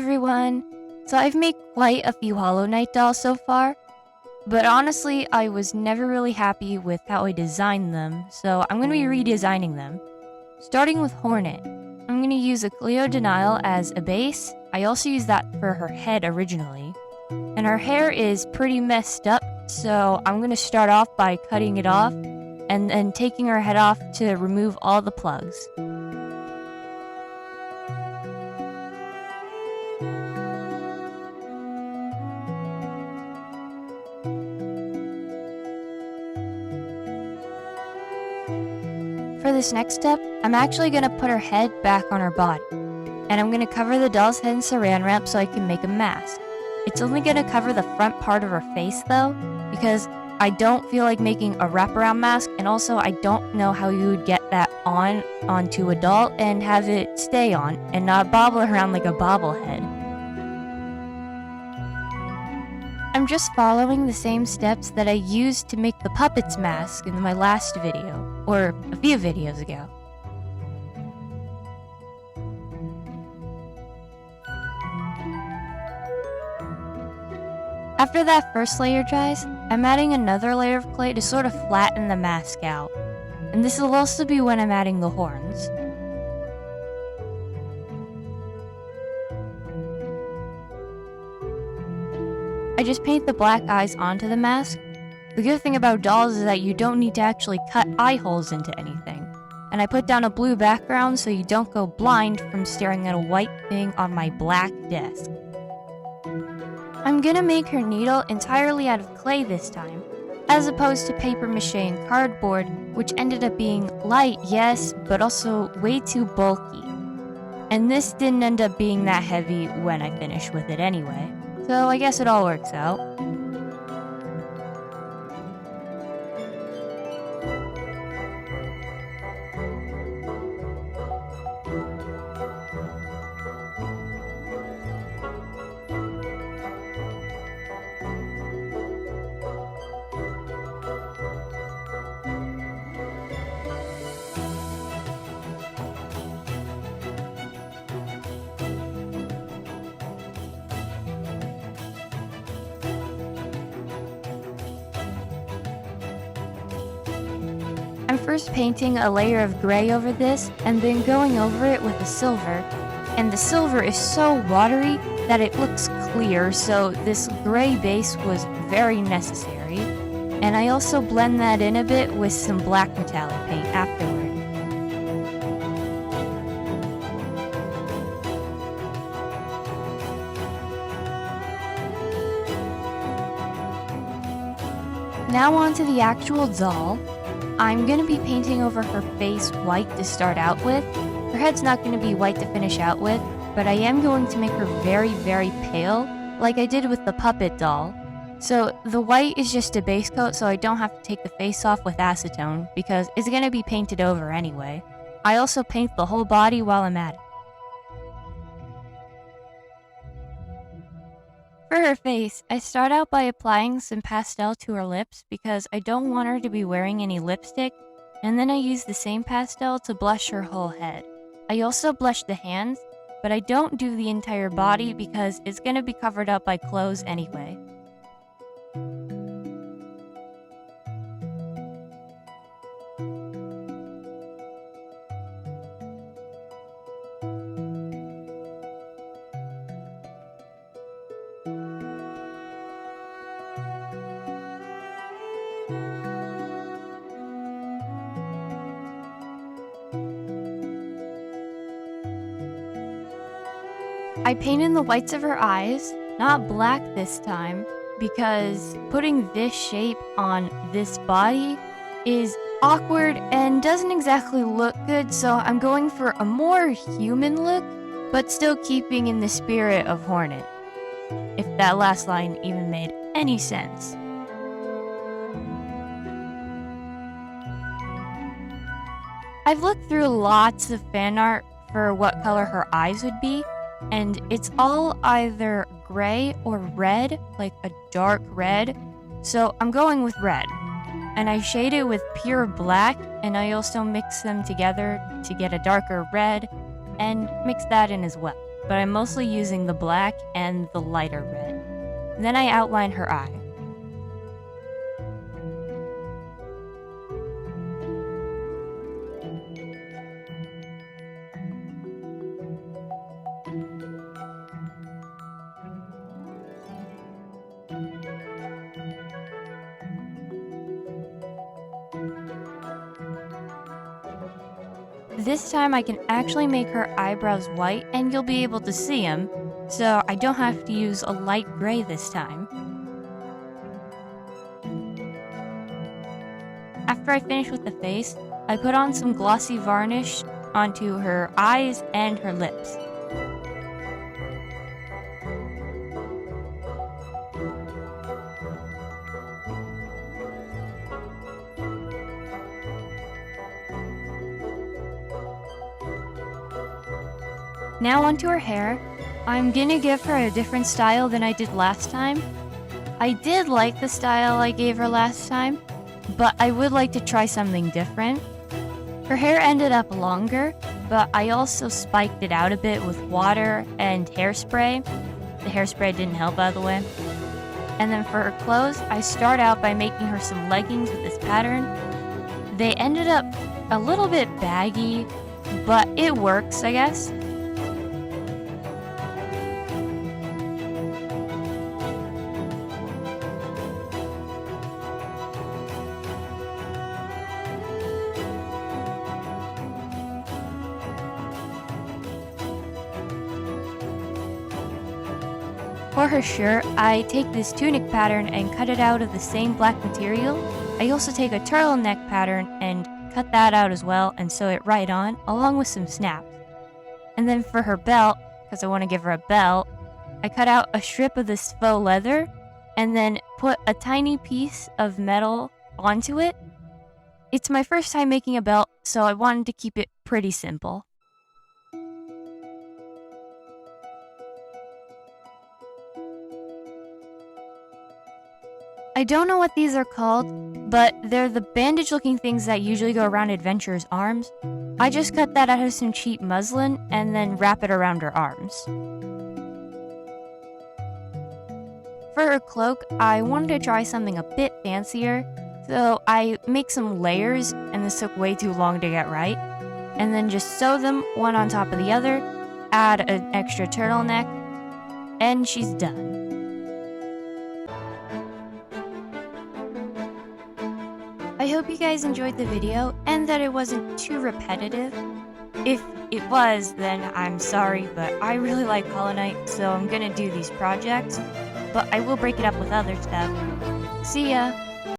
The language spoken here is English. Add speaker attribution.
Speaker 1: everyone! So I've made quite a few Hollow Knight dolls so far, but honestly I was never really happy with how I designed them, so I'm going to be redesigning them. Starting with Hornet, I'm going to use a Cleo Denial as a base. I also used that for her head originally, and her hair is pretty messed up, so I'm going to start off by cutting it off and then taking her head off to remove all the plugs. For this next step, I'm actually going to put her head back on her body, and I'm going to cover the doll's head in saran wrap so I can make a mask. It's only going to cover the front part of her face though, because I don't feel like making a wraparound mask, and also I don't know how you would get that onto a doll and have it stay on and not bobble around like a bobblehead. I'm just following the same steps that I used to make the puppet's mask in my last video, or a few videos ago. After that first layer dries, I'm adding another layer of clay to sort of flatten the mask out. And this will also be when I'm adding the horns. I just paint the black eyes onto the mask. The good thing about dolls is that you don't need to actually cut eye holes into anything. And I put down a blue background so you don't go blind from staring at a white thing on my black desk. I'm gonna make her needle entirely out of clay this time, as opposed to paper mache and cardboard, which ended up being light, yes, but also way too bulky. And this didn't end up being that heavy when I finished with it anyway. So I guess it all works out. I'm first painting a layer of gray over this, and then going over it with a silver, and the silver is so watery that it looks clear, so this gray base was very necessary, and I also blend that in a bit with some black metallic paint afterward. Now on to the actual doll. I'm going to be painting over her face white to start out with. Her head's not going to be white to finish out with, but I am going to make her very, very pale, like I did with the puppet doll. So the white is just a base coat, so I don't have to take the face off with acetone, because it's going to be painted over anyway. I also paint the whole body while I'm at it. For her face, I start out by applying some pastel to her lips because I don't want her to be wearing any lipstick, and then I use the same pastel to blush her whole head. I also blush the hands, but I don't do the entire body because it's going to be covered up by clothes anyway. I painted the whites of her eyes, not black this time, because putting this shape on this body is awkward and doesn't exactly look good, so I'm going for a more human look, but still keeping in the spirit of Hornet. If that last line even made any sense. I've looked through lots of fan art for what color her eyes would be, and it's all either gray or red, like a dark red, so I'm going with red. And I shade it with pure black, and I also mix them together to get a darker red, and mix that in as well. but I'm mostly using the black and the lighter red. And then I outline her eye. This time I can actually make her eyebrows white and you'll be able to see them, so I don't have to use a light gray this time. After I finish with the face, I put on some glossy varnish onto her eyes and her lips. Now onto her hair. I'm gonna give her a different style than I did last time. I did like the style I gave her last time, but I would like to try something different. Her hair ended up longer, but I also spiked it out a bit with water and hairspray. The hairspray didn't help, by the way. And then for her clothes, I start out by making her some leggings with this pattern. They ended up a little bit baggy, but it works, I guess. For her shirt, I take this tunic pattern and cut it out of the same black material. I also take a turtleneck pattern and cut that out as well and sew it right on, along with some snaps. And then for her belt, because I want to give her a belt, I cut out a strip of this faux leather and then put a tiny piece of metal onto it. It's my first time making a belt, so I wanted to keep it pretty simple. I don't know what these are called, but they're the bandage-looking things that usually go around adventurers' arms. I just cut that out of some cheap muslin and then wrap it around her arms. For her cloak, I wanted to try something a bit fancier, so I make some layers, and this took way too long to get right, and then just sew them one on top of the other, add an extra turtleneck, and she's done. I hope you guys enjoyed the video and that it wasn't too repetitive. If it was, then I'm sorry, but I really like Hollow Knight, so I'm gonna do these projects, but I will break it up with other stuff. See ya!